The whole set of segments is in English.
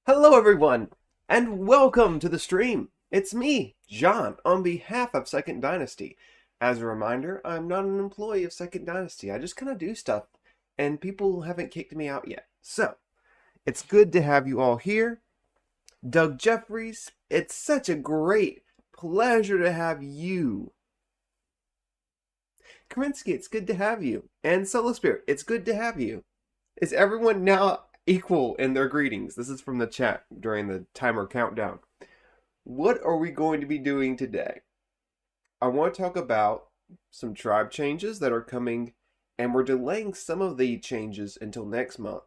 Hello, everyone, and welcome to the stream. It's me, John, on behalf of Second Dynasty. As a reminder, I'm not an employee of Second Dynasty. I just kind of do stuff, and people haven't kicked me out yet. So, it's good to have you all here. Doug Jeffries, it's such a great pleasure to have you. Karinsky, it's good to have you. And Solo Spirit, it's good to have you. Is everyone now equal in their greetings? This is from the chat during the timer countdown. What are we going to be doing today? I want to talk about some tribe changes that are coming, and we're delaying some of the changes until next month.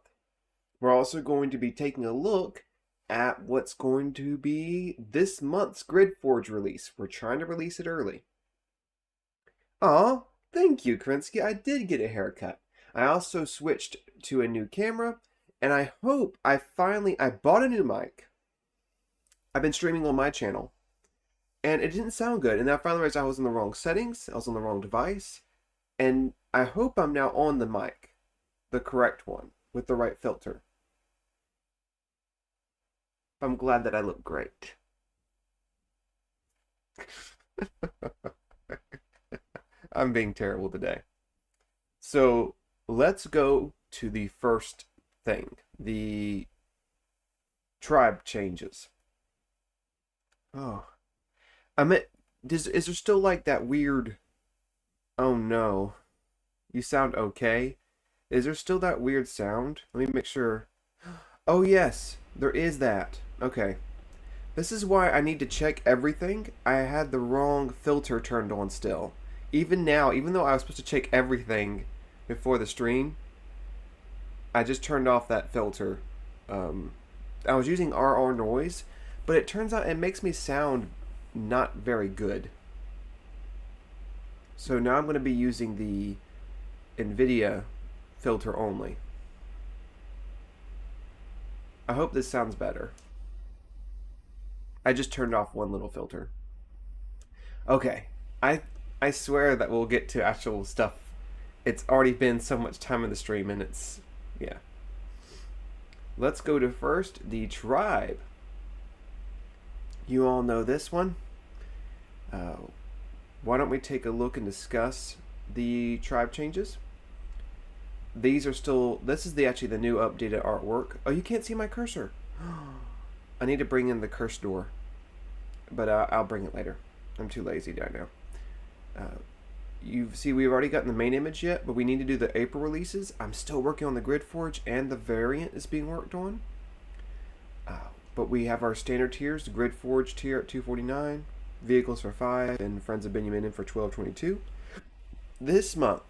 We're also going to be taking a look at what's going to be this month's GridForge release. We're trying to release it early. Aw, thank you, Krinsky. I did get a haircut. I also switched to a new camera, and I hope I bought a new mic. I've been streaming on my channel, and it didn't sound good, and I finally realized I was in the wrong settings, I was on the wrong device, and I hope I'm now on the mic, the correct one, with the right filter. I'm glad that I look great. I'm being terrible today. So let's go to the first thing, the tribe changes. Oh, I meant, is there still like that weird, oh no, you sound okay? Is there still that weird sound? Let me make sure. Oh yes, there is that. Okay. This is why I need to check everything. I had the wrong filter turned on still. Even now, even though I was supposed to check everything before the stream, I just turned off that filter. I was using RR noise, but it turns out it makes me sound not very good. So now I'm going to be using the NVIDIA filter only. I hope this sounds better. I just turned off one little filter. Okay, I swear that we'll get to actual stuff. It's already been so much time in the stream, and yeah. Let's go to first, the tribe. You all know this one. Why don't we take a look and discuss the tribe changes? These are still, this is actually the new updated artwork. Oh, you can't see my cursor. I need to bring in the curse door, but I'll bring it later. I'm too lazy right now. You see, we've already gotten the main image yet, but we need to do the April releases. I'm still working on the GridForge, and the variant is being worked on. But we have our standard tiers, the GridForge tier at $249, vehicles for $5, and Friends of Benjamin in for $12.22. This month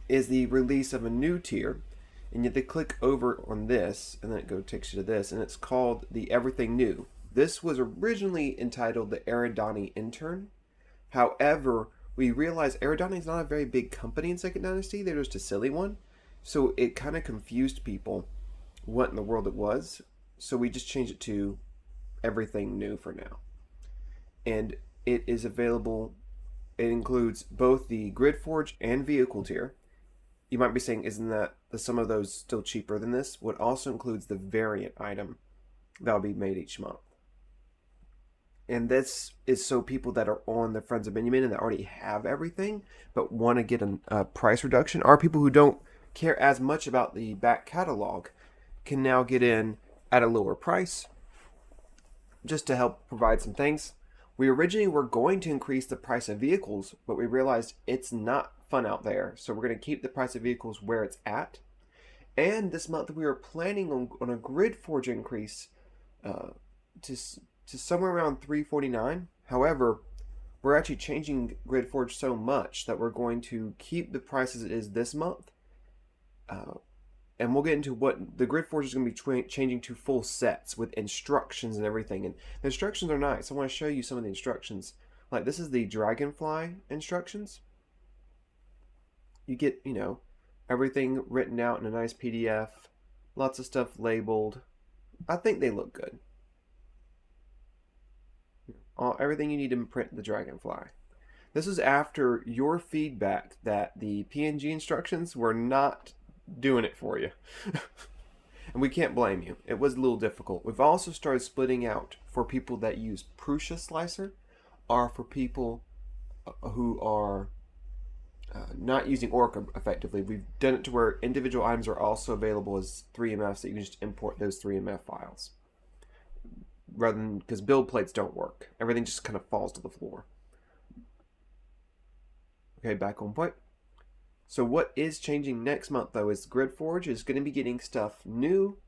is the release of a new tier, and you have to click over on this, and then it takes you to this, and it's called the Everything New. This was originally entitled the Eridani Intern. However, we realized Eridani is not a very big company in Second Dynasty. They're just a silly one. So it kind of confused people what in the world it was. So we just changed it to Everything New for now. And it is available. It includes both the GridForge and Vehicle tier. You might be saying, isn't that some of those still cheaper than this? What also includes the variant item that will be made each month. And this is so people that are on the Friends of Benjamin and that already have everything but want to get a price reduction, or people who don't care as much about the back catalog, can now get in at a lower price just to help provide some things. We originally were going to increase the price of vehicles, but we realized it's not fun out there. So we're going to keep the price of vehicles where it's at. And this month we are planning on a GridForge increase to somewhere around $349. However, we're actually changing GridForge so much that we're going to keep the price as it is this month. And we'll get into what the GridForge is going to be changing to full sets with instructions and everything. And the instructions are nice. I want to show you some of the instructions. Like, this is the Dragonfly instructions. You get, everything written out in a nice PDF. Lots of stuff labeled. I think they look good. Everything you need to print the Dragonfly. This is after your feedback that the PNG instructions were not doing it for you. And we can't blame you. It was a little difficult. We've also started splitting out for people that use Prusa Slicer, or for people who are not using Orca effectively. We've done it to where individual items are also available as 3MFs that you can just import those 3MF files. Rather than, because build plates don't work. Everything just kind of falls to the floor. Okay, back on point. So what is changing next month though is GridForge is going to be getting stuff new.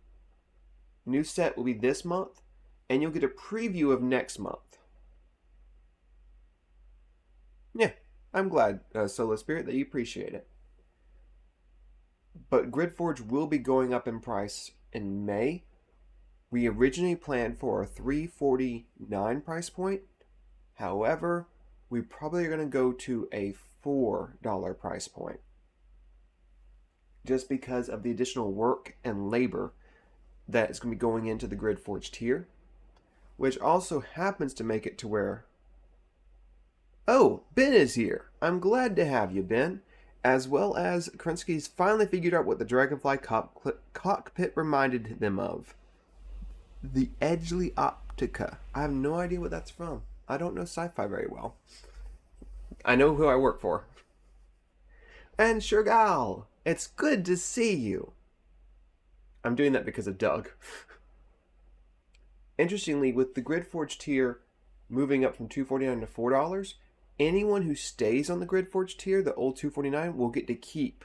New set will be this month, and you'll get a preview of next month. Yeah, I'm glad, Solo Spirit, that you appreciate it. But GridForge will be going up in price in May. We originally planned for a $349 price point. However, we probably are going to go to a $4 price point. Just because of the additional work and labor that is going to be going into the GridForge tier. Which also happens to make it to where... Oh, Ben is here. I'm glad to have you, Ben. As well as Krinsky's finally figured out what the Dragonfly cockpit reminded them of. The Edgley Optica. I have no idea what that's from. I don't know sci-fi very well. I know who I work for. And Shergal, it's good to see you. I'm doing that because of Doug. Interestingly, with the GridForge tier moving up from $249 to $4, anyone who stays on the GridForge tier, the old $249, will get to keep.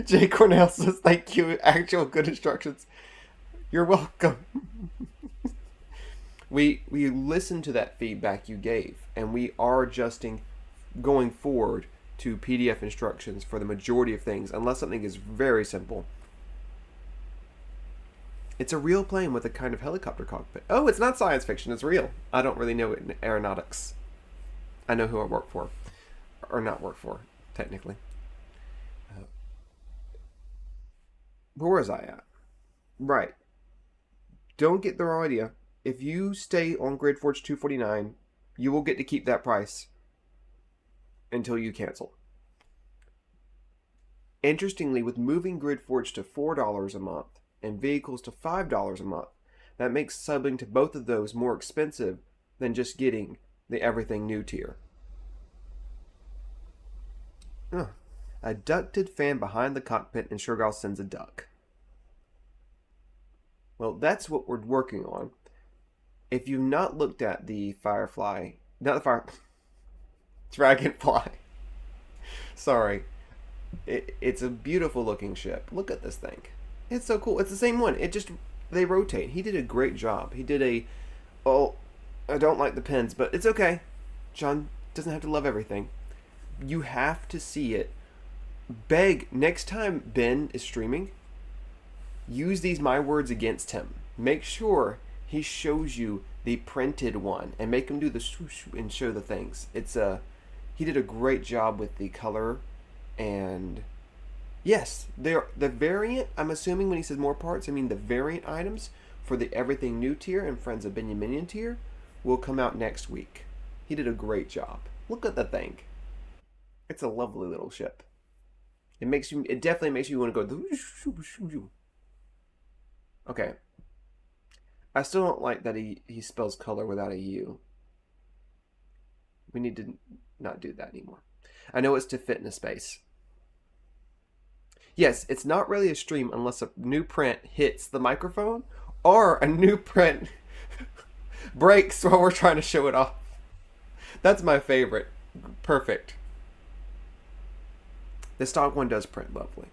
Jay Cornell says, thank you, actual good instructions. You're welcome. We listened to that feedback you gave, and we are adjusting going forward to PDF instructions for the majority of things, unless something is very simple. It's a real plane with a kind of helicopter cockpit. Oh, it's not science fiction, it's real. I don't really know it in aeronautics. I know who I work for. Or not work for, technically. Where was I at? Right. Don't get the wrong idea. If you stay on GridForge 249, you will get to keep that price until you cancel. Interestingly, with moving GridForge to $4 a month and vehicles to $5 a month, that makes subbing to both of those more expensive than just getting the everything new tier. A ducted fan behind the cockpit and Shergal sends a duck. Well, that's what we're working on. If you've not looked at the Dragonfly. Sorry. It's a beautiful looking ship. Look at this thing. It's so cool. It's the same one. They rotate. He did a great job. He did I don't like the pins, but it's okay. John doesn't have to love everything. You have to see it. Beg, next time Ben is streaming, use these my words against him. Make sure he shows you the printed one and make him do the swoosh and show the things. He did a great job with the color, and yes, the variant, I'm assuming when he says more parts, I mean the variant items for the Everything New tier and Friends of Benjaminian tier will come out next week. He did a great job. Look at the thing. It's a lovely little ship. It definitely makes you want to go. Okay. I still don't like that he spells color without a U. We need to not do that anymore. I know it's to fit in a space. Yes, it's not really a stream unless a new print hits the microphone or a new print breaks while we're trying to show it off. That's my favorite. Perfect. The stock one does print lovely.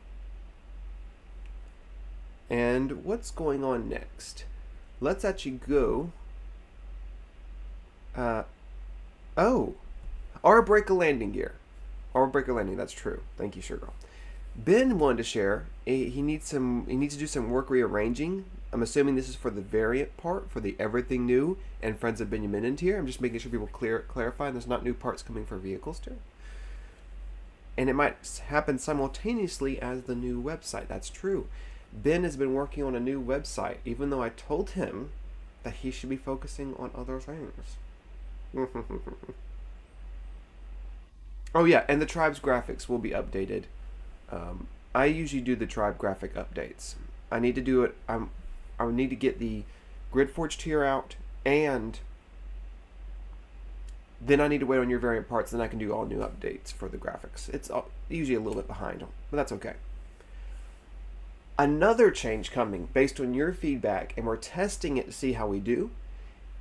And what's going on next? Let's actually go. Our break a landing gear. Our break a landing. That's true. Thank you, Sugar. Ben wanted to share. He needs to do some work rearranging. I'm assuming this is for the variant part for the Everything New and Friends of Benjamin tier. I'm just making sure people clarify there's not new parts coming for vehicles tier. And it might happen simultaneously as the new website. That's true. Ben has been working on a new website, even though I told him that he should be focusing on other things. Oh yeah, and the tribe's graphics will be updated I usually do the tribe graphic updates. I need to do it. I need to get the GridForge tier out, and then I need to wait on your variant parts. Then I can do all new updates for the graphics. It's usually a little bit behind, but that's okay. Another change coming based on your feedback, and we're testing it to see how we do,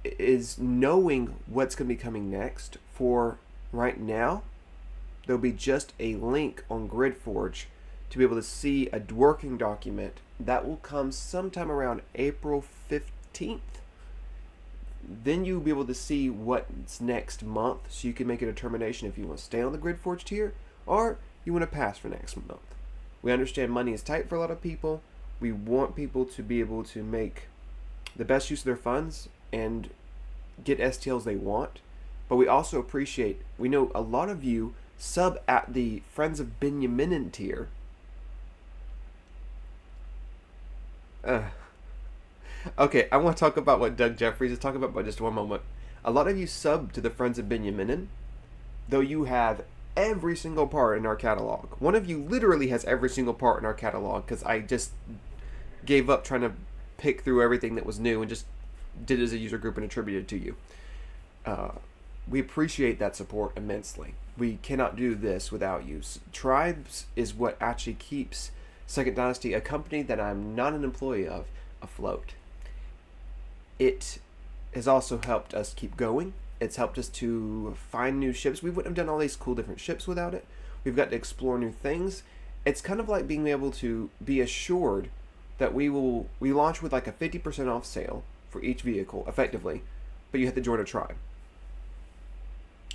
is knowing what's going to be coming next. For right now, there'll be just a link on GridForge to be able to see a working document that will come sometime around April 15th. Then you'll be able to see what's next month, so you can make a determination if you want to stay on the GridForge tier or you want to pass for next month. We understand money is tight for a lot of people. We want people to be able to make the best use of their funds and get STLs they want. But we also appreciate, we know a lot of you sub at the Friends of Benjaminin tier. Okay, I want to talk about what Doug Jeffries is talking about by just one moment. A lot of you sub to the Friends of Benjaminin, though you have every single part in our catalog. One of you literally has every single part in our catalog, because I just gave up trying to pick through everything that was new and just did it as a user group and attributed it to you. We appreciate that support immensely. We cannot do this without you. Tribes is what actually keeps Second Dynasty, a company that I'm not an employee of, afloat. It has also helped us keep going. It's helped us to find new ships. We wouldn't have done all these cool different ships without it. We've got to explore new things. It's kind of like being able to be assured that we launch with like a 50% off sale for each vehicle, effectively, but you have to join a tribe.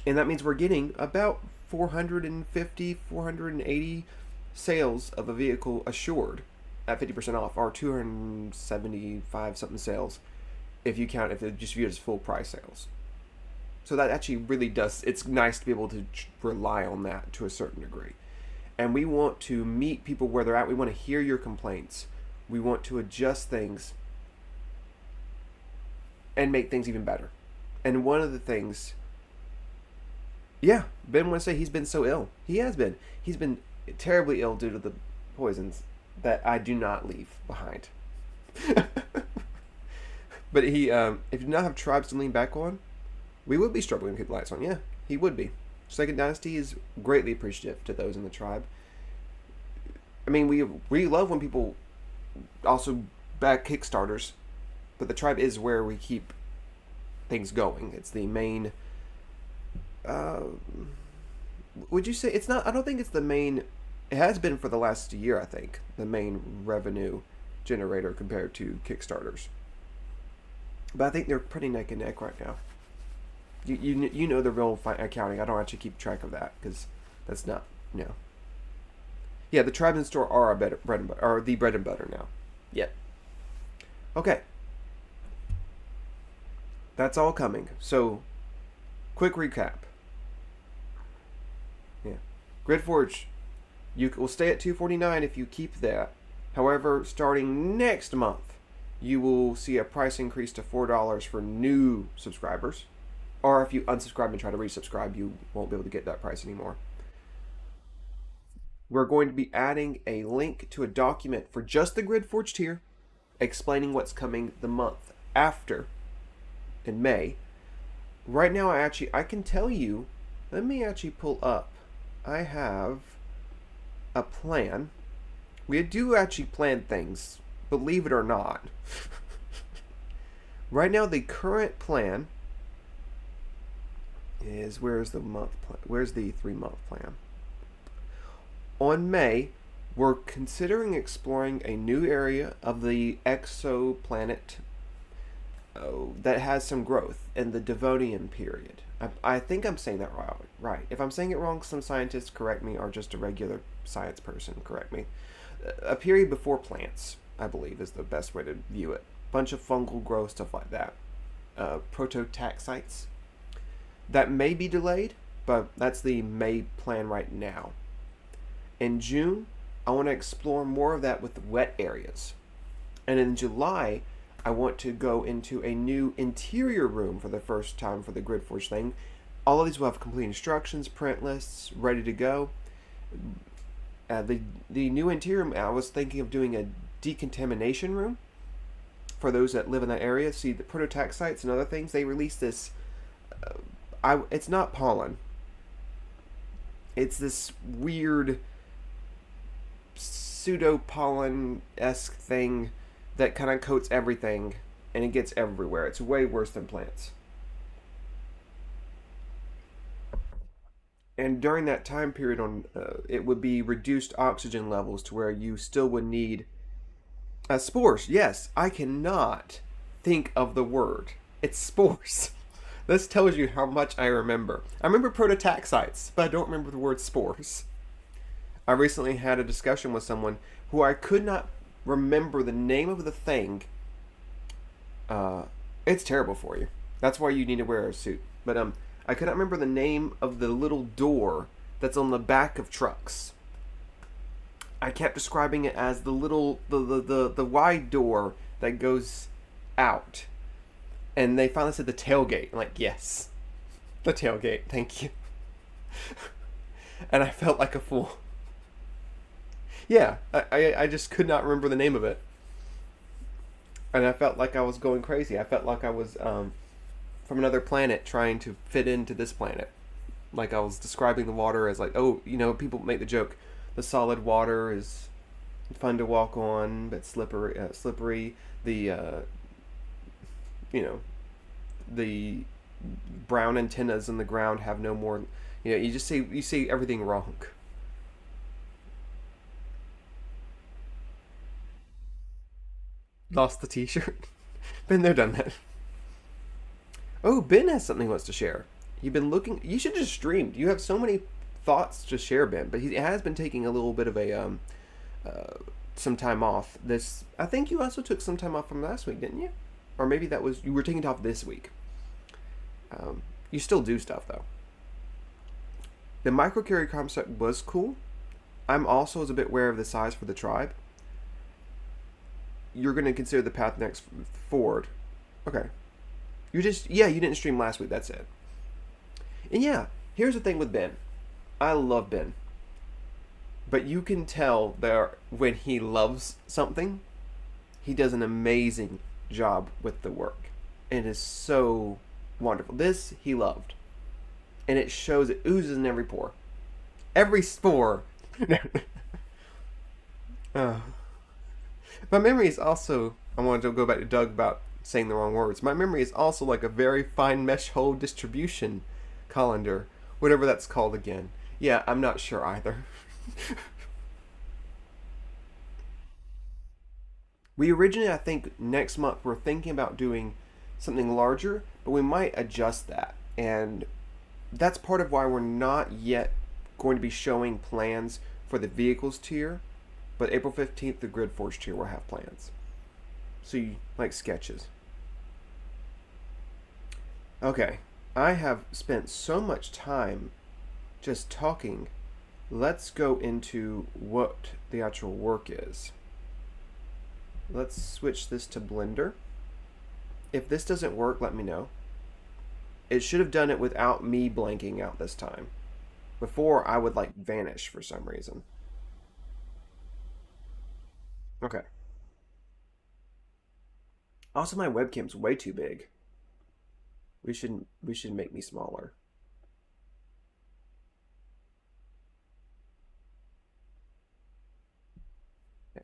And that means we're getting about 450, 480 sales of a vehicle assured at 50% off, or 275 something sales if you count, if they just view it as full price sales. So that actually really does, it's nice to be able to rely on that to a certain degree. And we want to meet people where they're at. We want to hear your complaints. We want to adjust things and make things even better. And one of the things, yeah, Ben wants to say he's been so ill. He has been. He's been terribly ill due to the poisons that I do not leave behind. But he, if you do not have tribes to lean back on, we would be struggling to keep the lights on. Yeah, he would be. Second Dynasty is greatly appreciative to those in the tribe. I mean, we love when people also back Kickstarters, but the tribe is where we keep things going. It's the main. Would you say it's not? I don't think it's the main. It has been for the last year, I think, the main revenue generator compared to Kickstarters. But I think they're pretty neck and neck right now. You know the real accounting. I don't actually keep track of that because that's not, you know. Yeah, the tribes in store are the bread and butter now. Yep. Okay. That's all coming. So, quick recap. Yeah, GridForge, you will stay at $249 if you keep that. However, starting next month, you will see a price increase to $4 for new subscribers. Or if you unsubscribe and try to resubscribe, you won't be able to get that price anymore. We're going to be adding a link to a document for just the GridForge tier, explaining what's coming the month after in May. Right now, I can tell you, let me actually pull up. I have a plan. We do actually plan things, believe it or not. Right now, the current plan is, where's the month plan? Where's the 3-month plan? On May, we're considering exploring a new area of the exoplanet that has some growth in the Devonian period. I think I'm saying that right. If I'm saying it wrong, some scientists correct me, or just a regular science person correct me. A period before plants, I believe, is the best way to view it. Bunch of fungal growth, stuff like that. Prototaxites. That may be delayed, but that's the May plan right now. In June, I want to explore more of that with wet areas. And in July, I want to go into a new interior room for the first time for the GridForge thing. All of these will have complete instructions, print lists, ready to go. The new interior, I was thinking of doing a decontamination room for those that live in that area. See, the prototaxites and other things, they release this. It's not pollen. It's this weird pseudo pollen esque thing that kind of coats everything, and it gets everywhere. It's way worse than plants. And during that time period, it would be reduced oxygen levels to where you still would need spores. Yes, I cannot think of the word. It's spores. This tells you how much I remember. I remember prototaxites, but I don't remember the word spores. I recently had a discussion with someone who I could not remember the name of the thing. It's terrible for you. That's why you need to wear a suit. But I could not remember the name of the little door that's on the back of trucks. I kept describing it as the little the wide door that goes out. And they finally said the tailgate. I'm like, yes. The tailgate, thank you. And I felt like a fool. Yeah, I just could not remember the name of it. And I felt like I was going crazy. I felt like I was from another planet trying to fit into this planet. Like I was describing the water as like, oh, people make the joke, the solid water is fun to walk on, but slippery. The brown antennas in the ground have no more. You say everything wrong. Lost the T-shirt. Been there, done that. Oh, Ben has something he wants to share. You've been looking. You should just stream. You have so many thoughts to share, Ben. But he has been taking a little bit of some time off. I think you also took some time off from last week, didn't you? Or maybe you were taking it off this week. You still do stuff though. The microcarrier concept was cool. I'm also a bit wary of the size for the tribe. You're going to consider the path next forward. Okay. You didn't stream last week. That's it. And yeah, here's the thing with Ben. I love Ben. But you can tell that when he loves something, he does an amazing job with the work. And it is so wonderful. This he loved. And it shows, it oozes in every pore. Every spore. My memory is also, I wanted to go back to Doug about saying the wrong words. My memory is also like a very fine mesh hole distribution colander, whatever that's called again. Yeah, I'm not sure either. We originally, I think, next month we're thinking about doing something larger, but we might adjust that. And that's part of why we're not yet going to be showing plans for the vehicles tier. But April 15th, the GridForge tier will have plans. So you like sketches. Okay, I have spent so much time just talking. Let's go into what the actual work is. Let's switch this to Blender. If this doesn't work, let me know. It should have done it without me blanking out this time. Before, I would like vanish for some reason. Okay. Also, my webcam's way too big. We should make me smaller. There.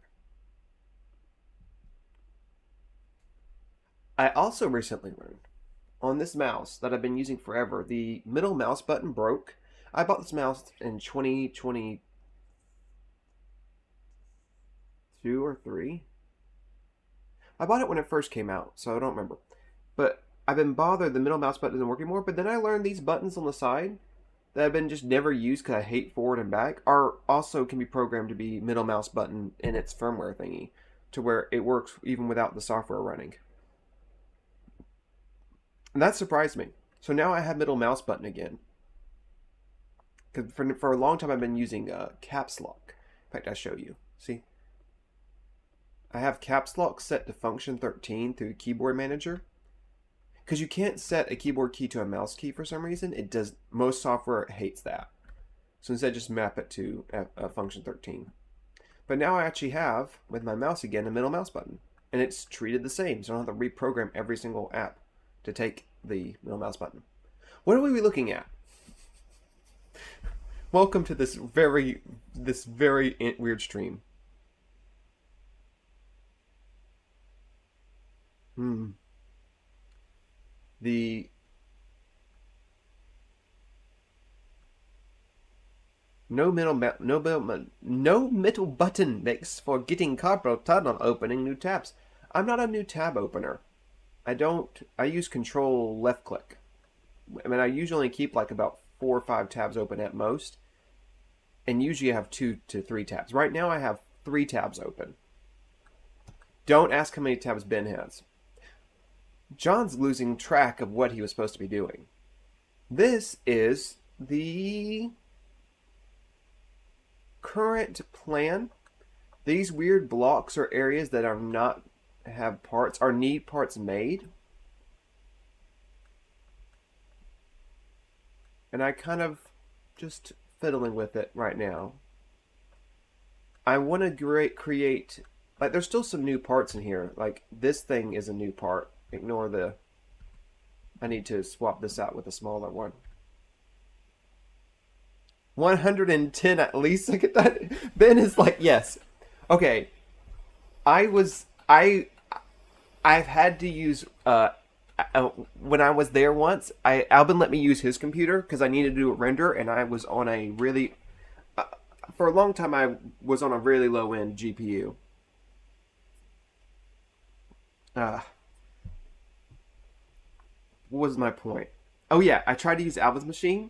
I also recently learned on this mouse that I've been using forever, the middle mouse button broke. I bought this mouse in 2022 or 3. I bought it when it first came out, so I don't remember. But I've been bothered the middle mouse button isn't working more, but then I learned these buttons on the side that have been just never used because I hate forward and back are also can be programmed to be middle mouse button in its firmware thingy to where it works even without the software running. And that surprised me. So now I have middle mouse button again. Because for a long time I've been using caps lock. In fact, I'll show you. See? I have caps lock set to function 13 through keyboard manager. Because you can't set a keyboard key to a mouse key for some reason. It does. Most software hates that. So instead, just map it to function 13. But now I actually have, with my mouse again, a middle mouse button. And it's treated the same, so I don't have to reprogram every single app to take the middle mouse button. What are we looking at? Welcome to this very weird stream. The no middle button makes for getting carpal tunnel opening new tabs. I'm not a new tab opener. I use control left click. I mean, I usually keep like about 4 or 5 tabs open at most. And usually I have 2 to 3 tabs. Right now I have 3 tabs open. Don't ask how many tabs Ben has. John's losing track of what he was supposed to be doing. This is the current plan. These weird blocks or areas that are not have parts or need parts made. And I kind of just fiddling with it right now. I want to create, like, there's still some new parts in here. Like, this thing is a new part. Ignore the, I need to swap this out with a smaller one. 110 at least. Look at that. Ben is like, yes. Okay. I've had to use, when I was there once, Albin let me use his computer because I needed to do a render, and I was on a really, for a long time, I was on a really low end GPU. What was my point? Oh yeah, I tried to use Alvin's machine.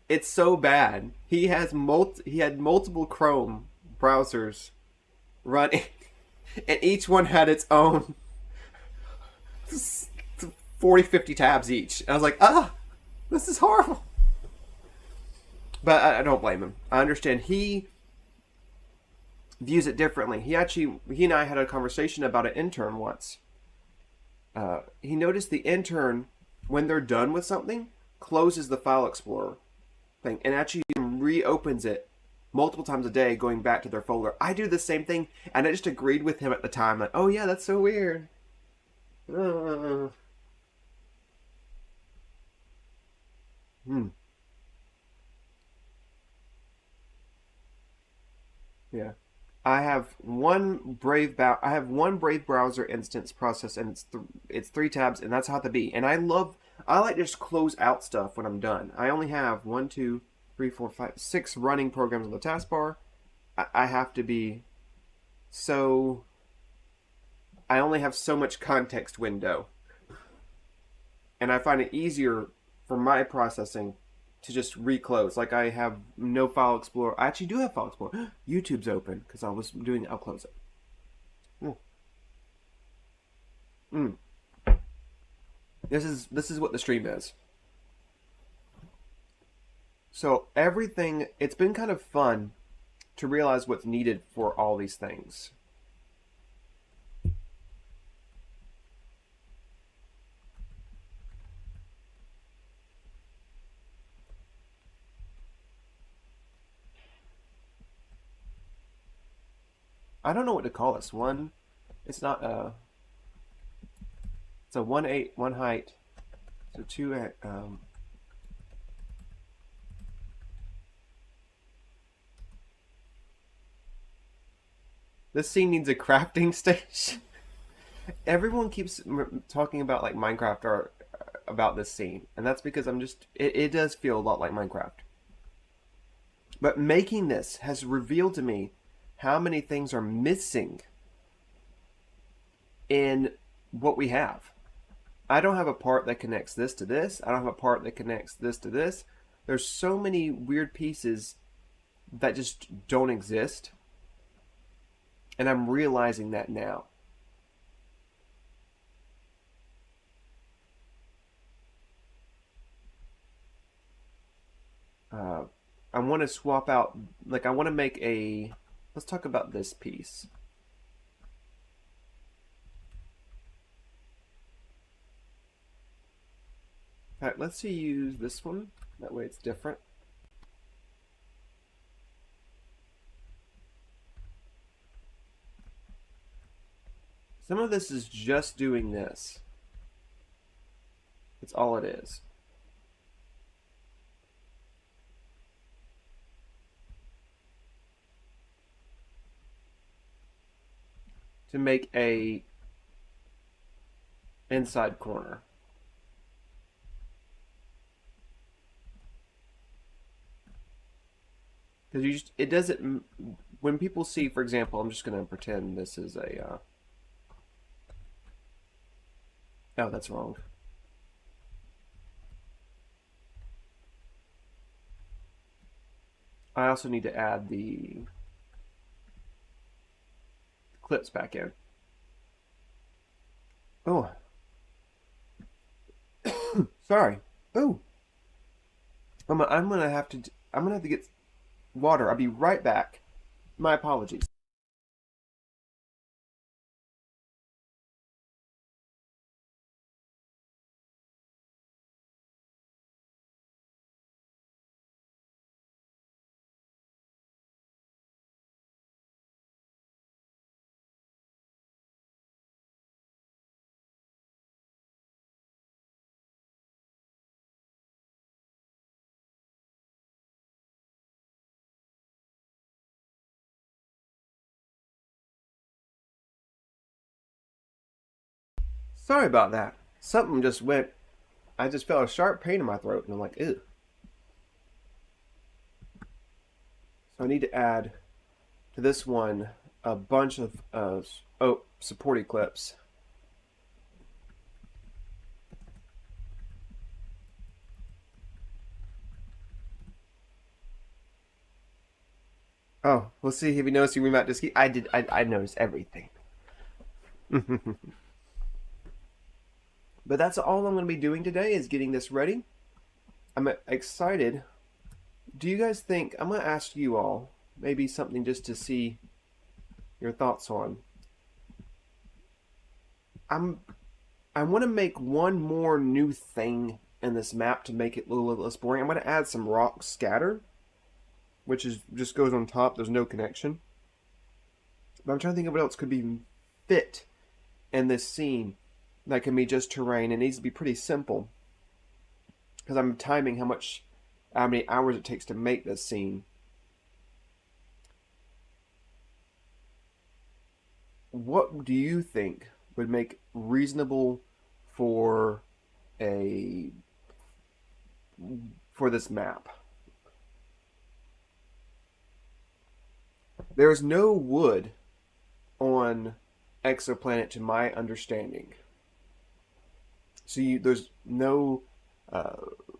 It's so bad. He had multiple Chrome browsers running, and each one had its own 40, 50 tabs each. And I was like, this is horrible. But I don't blame him. I understand he views it differently. He and I had a conversation about an intern once. He noticed the intern, when they're done with something, closes the file explorer thing and actually reopens it multiple times a day, going back to their folder. I do the same thing, and I just agreed with him at the time, like, oh yeah, that's so weird. Yeah. I have one Brave browser instance process, and it's 3 tabs, and that's how to be. And I like to just close out stuff when I'm done. I only have 1, 2, 3, 4, 5, 6 running programs on the taskbar. I have to be so. I only have so much context window, and I find it easier for my processing to just reclose. Like, I have no file explorer. I actually do have file explorer. YouTube's open because I'll close it. This is what the stream is. So everything, it's been kind of fun to realize what's needed for all these things. I don't know what to call this one. It's not it's a 1/8, 1 height. So 2 This scene needs a crafting station. Everyone keeps talking about like Minecraft or about this scene, and that's because it does feel a lot like Minecraft. But making this has revealed to me how many things are missing in what we have. I don't have a part that connects this to this. I don't have a part that connects this to this. There's so many weird pieces that just don't exist. And I'm realizing that now. I want to swap out, like, I want to make let's talk about this piece. In fact, let's use this one. That way it's different. Some of this is just doing this. It's all it is. To make a inside corner. Because you just, it doesn't, when people see, for example, I'm just going to pretend this is a, oh, that's wrong. I also need to add the clips back in. Oh, sorry. Oh, I'm gonna have to. I'm gonna have to get water. I'll be right back. My apologies. Sorry about that. Something just went. I just felt a sharp pain in my throat, and I'm like, ew. So I need to add to this one a bunch of supporting clips. Oh, we'll see if you notice we might just keep. I did. I noticed everything. But that's all I'm going to be doing today is getting this ready. I'm excited. Do you guys think I'm going to ask you all maybe something just to see your thoughts on? I want to make one more new thing in this map to make it a little less boring. I'm going to add some rock scatter, which is just goes on top. There's no connection. But I'm trying to think of what else could be fit in this scene that can be just terrain. It needs to be pretty simple because I'm timing how many hours it takes to make this scene. What do you think would make reasonable for a for this map? There is no wood on Exoplanet to my understanding. So there's no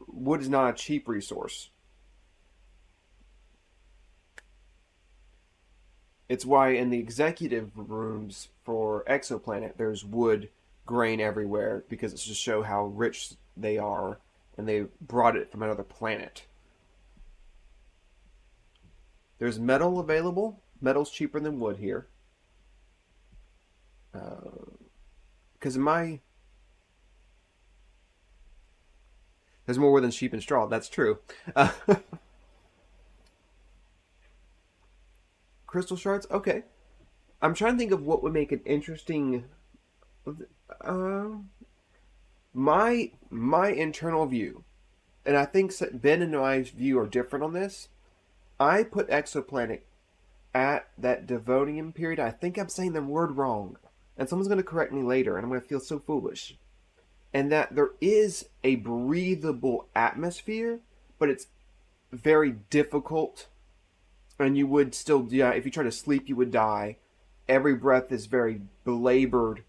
wood is not a cheap resource. It's why in the executive rooms for Exoplanet there's wood grain everywhere because it's to show how rich they are and they brought it from another planet. There's metal available. Metal's cheaper than wood here. Because there's more wood than sheep and straw. That's true. Crystal shards. Okay. I'm trying to think of what would make an interesting. Uh, my internal view, and I think Ben and my view are different on this. I put Exoplanet at that Devonian period. I think I'm saying the word wrong, and someone's going to correct me later, and I'm going to feel so foolish. And that there is a breathable atmosphere, but it's very difficult, and you would still, yeah, if you try to sleep, you would die. Every breath is very belabored,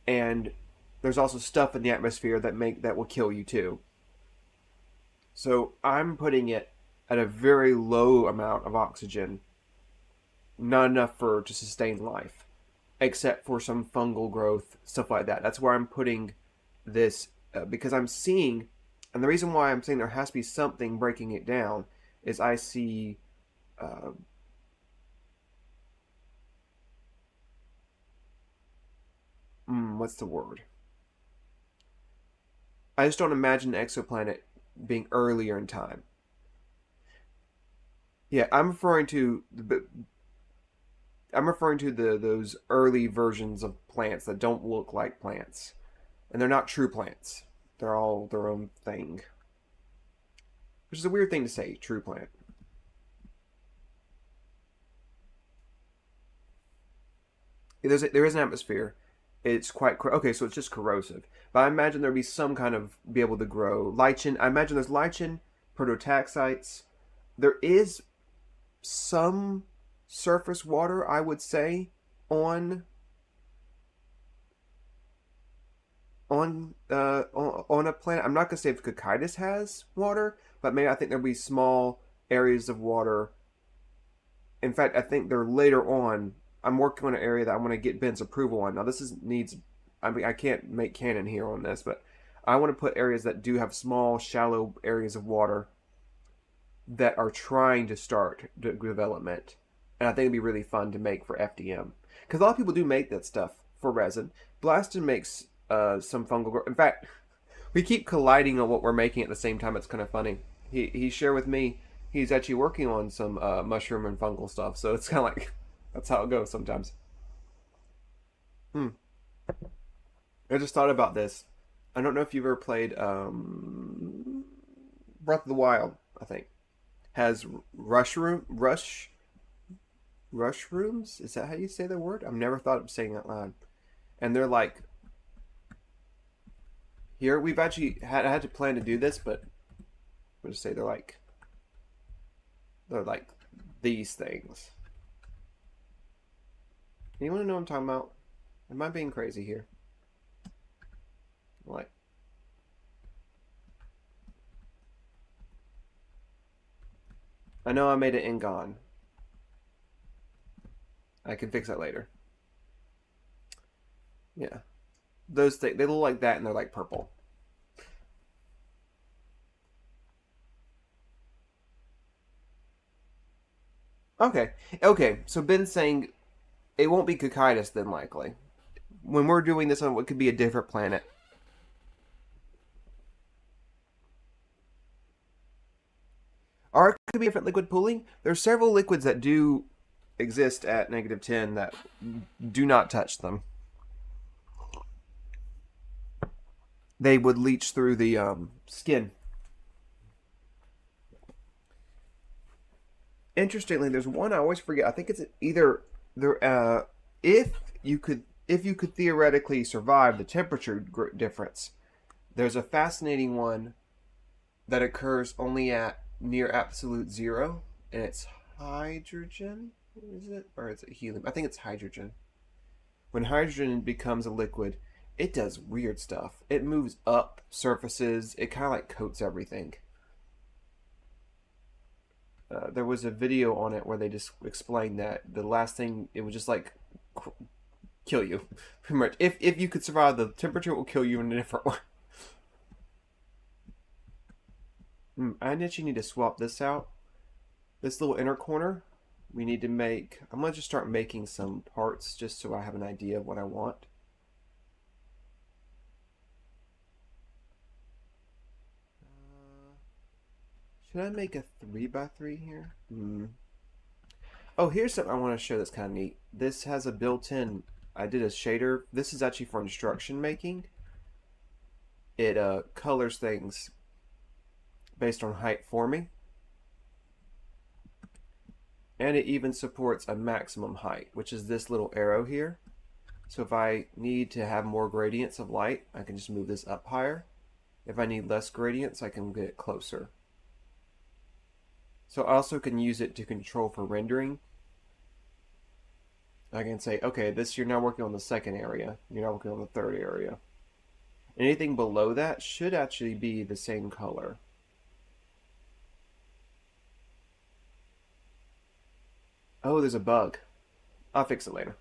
and there's also stuff in the atmosphere that will kill you too. So I'm putting it at a very low amount of oxygen, not enough to sustain life, except for some fungal growth, stuff like that. That's where I'm putting this because I'm seeing, and the reason why I'm saying there has to be something breaking it down is I see. Uh, what's the word? I just don't imagine Exoplanet being earlier in time. Yeah, I'm referring to I'm referring to those early versions of plants that don't look like plants, and they're not true plants. They're all their own thing, which is a weird thing to say. True plant. There is an atmosphere. It's quite okay. So it's just corrosive, but I imagine there'd be some kind of be able to grow lichen. I imagine there's lichen, prototaxites. There is some surface water, I would say, on on a planet. I'm not gonna say if Cocytus has water, but maybe I think there'll be small areas of water. In fact, I think they're later on. I'm working on an area that I want to get Ben's approval on. Now, this is needs. I mean, I can't make canon here on this, but I want to put areas that do have small, shallow areas of water that are trying to start development, and I think it'd be really fun to make for FDM because a lot of people do make that stuff for resin. Blaston makes some fungal growth. In fact, we keep colliding on what we're making at the same time. It's kind of funny. He shared with me he's actually working on some mushroom and fungal stuff, so it's kind of like that's how it goes sometimes. Hmm. I just thought about this. I don't know if you've ever played Breath of the Wild. I think has rush rooms. Is that how you say the word? I've never thought of saying that loud. And they're like here. We've actually had to plan to do this, but we'll just say they're like these things. Anyone know what I'm talking about? Am I being crazy here? Like, I know I made it in gone. I can fix that later. Yeah, those things they look like that, and they're like purple. Okay, okay. So Ben's saying it won't be Cocytus then, likely. When we're doing this on what could be a different planet. Or it could be different liquid pooling. There's several liquids that do exist at -10 that do not touch them. They would leach through the skin. Interestingly, there's one I always forget. I think it's either there. If you could theoretically survive the temperature difference, there's a fascinating one that occurs only at near absolute zero, and it's hydrogen. Is it or is it helium? I think it's hydrogen. When hydrogen becomes a liquid, it does weird stuff. It moves up surfaces. It kind of like coats everything. There was a video on it where they just explained that the last thing it would just like kill you, pretty much. If you could survive the temperature, it will kill you in a different way. I actually need to swap this out. This little inner corner, we need to make. I'm gonna just start making some parts just so I have an idea of what I want. Should I make a 3x3 here? Oh, here's something I want to show that's kind of neat. This has a built-in. I did a shader. This is actually for instruction making. It colors things based on height forming. And it even supports a maximum height, which is this little arrow here. So if I need to have more gradients of light, I can just move this up higher. If I need less gradients, I can get it closer. So I also can use it to control for rendering. I can say, okay, this you're now working on the second area. You're now working on the third area. Anything below that should actually be the same color. Oh, there's a bug. I'll fix it later.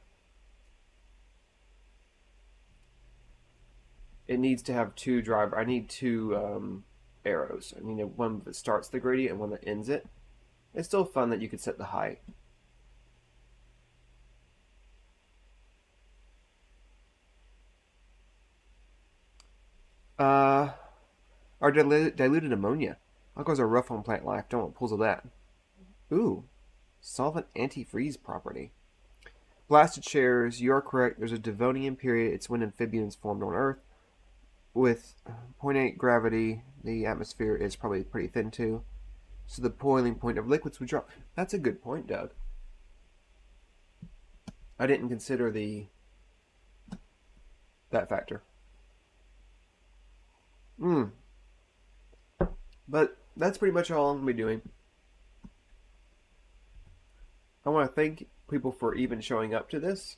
It needs to have two driver. I need two arrows. I need one that starts the gradient and one that ends it. It's still fun that you could set the height. Uh, our diluted ammonia. Alcohols are rough on plant life. Don't want pools of that. Ooh, solvent antifreeze property. Blasted shares, you're correct. There's a Devonian period. It's when amphibians formed on Earth. With zero point 0.8 gravity, the atmosphere is probably pretty thin too. So the boiling point of liquids would drop. That's a good point, Doug. I didn't consider that factor. But that's pretty much all I'm going to be doing. I want to thank people for even showing up to this.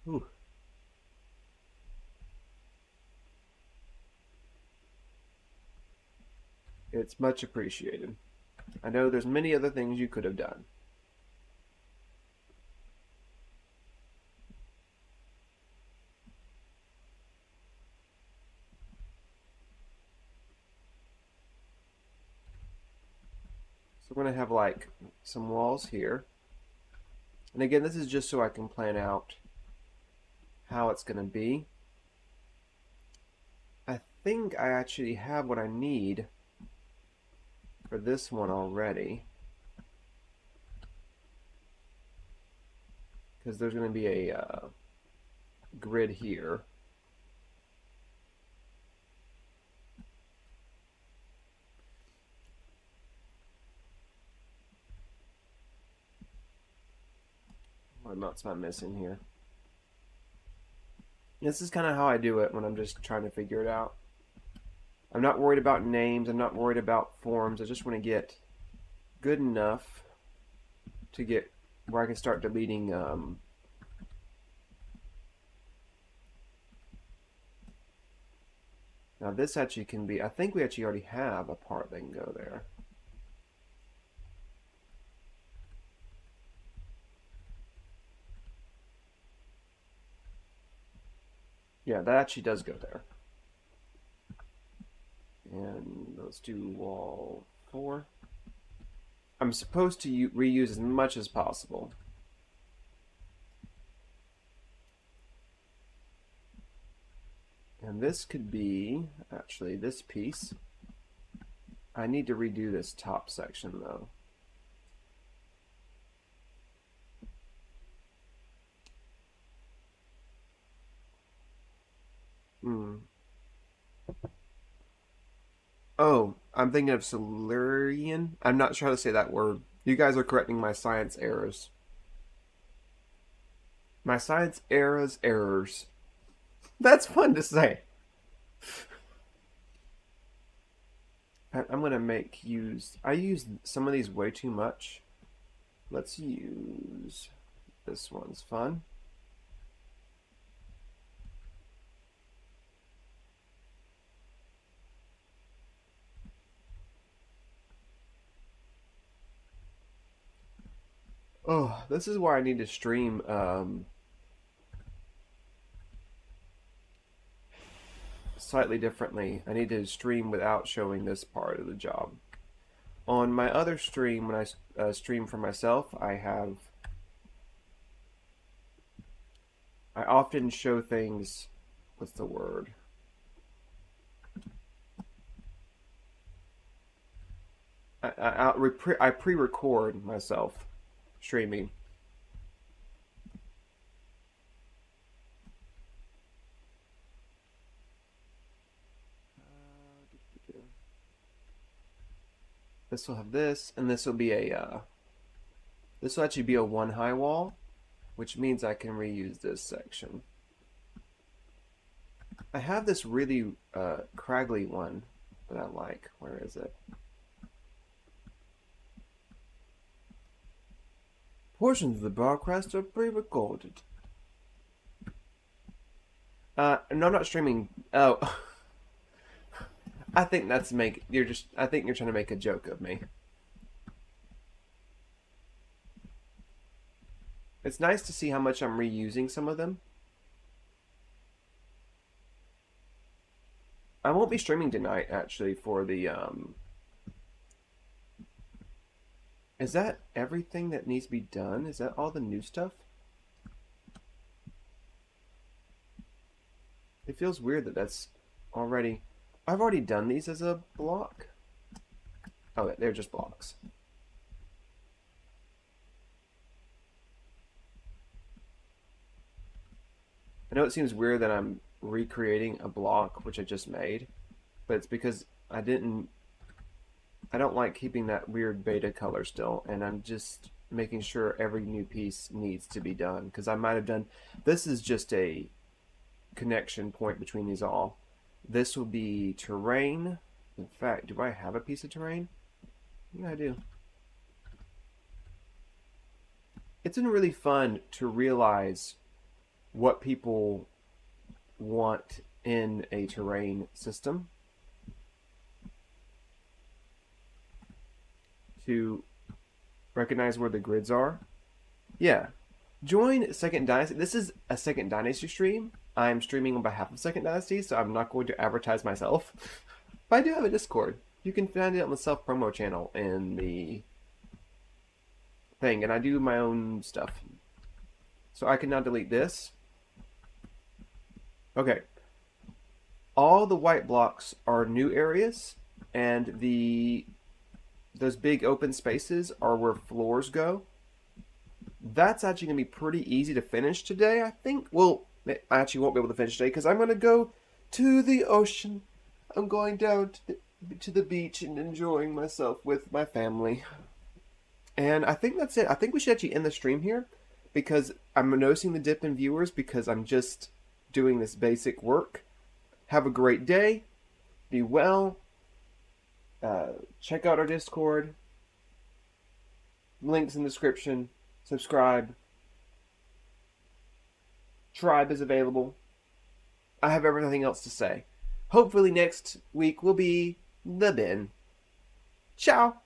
Ooh. It's much appreciated. I know there's many other things you could have done. So we're going to have like some walls here. And again, this is just so I can plan out how it's going to be. I think I actually have what I need for this one already. Because there's going to be a grid here. What amounts am I missing here? This is kind of how I do it when I'm just trying to figure it out. I'm not worried about names. I'm not worried about forms. I just want to get good enough to get where I can start deleting now this actually can be, I think we actually already have a part that can go there. Yeah, that actually does go there. And let's do wall 4. I'm supposed to reuse as much as possible. And this could be, actually, this piece. I need to redo this top section, though. Oh, I'm thinking of Silurian. I'm not sure how to say that word. You guys are correcting my science errors. My science errors. That's fun to say. I'm gonna I use some of these way too much. Let's use this one's fun. Oh, this is why I need to stream slightly differently. I need to stream without showing this part of the job. On my other stream, when I stream for myself, I often show things, what's the word? I pre-record myself streaming. This will have this, and this will be this will actually be a one high wall, which means I can reuse this section. I have this really craggly one that I like. Where is it? Portions of the broadcast are pre-recorded. No, I'm not streaming. Oh, I think that's I think you're trying to make a joke of me. It's nice to see how much I'm reusing some of them. I won't be streaming tonight, actually, for the, Is that everything that needs to be done? Is that all the new stuff? It feels weird that that's already... I've already done these as a block. Oh, they're just blocks. I know it seems weird that I'm recreating a block, which I just made, but it's because I don't like keeping that weird beta color still, and I'm just making sure every new piece needs to be done, because I might have done... This is just a connection point between these all. This will be terrain. In fact, do I have a piece of terrain? Yeah, I do. It's been really fun to realize what people want in a terrain system, to recognize where the grids are. Yeah. Join Second Dynasty. This is a Second Dynasty stream. I'm streaming on behalf of Second Dynasty, so I'm not going to advertise myself. But I do have a Discord. You can find it on the self-promo channel in the thing, and I do my own stuff. So I can now delete this. Okay. All the white blocks are new areas, and those big open spaces are where floors go. That's actually going to be pretty easy to finish today, I think. Well, I actually won't be able to finish today because I'm going to go to the ocean. I'm going down to the beach and enjoying myself with my family. And I think that's it. I think we should actually end the stream here because I'm noticing the dip in viewers because I'm just doing this basic work. Have a great day. Be well. Check out our Discord. Links in the description. Subscribe. Tribe is available. I have everything else to say. Hopefully next week will be the bin. Ciao.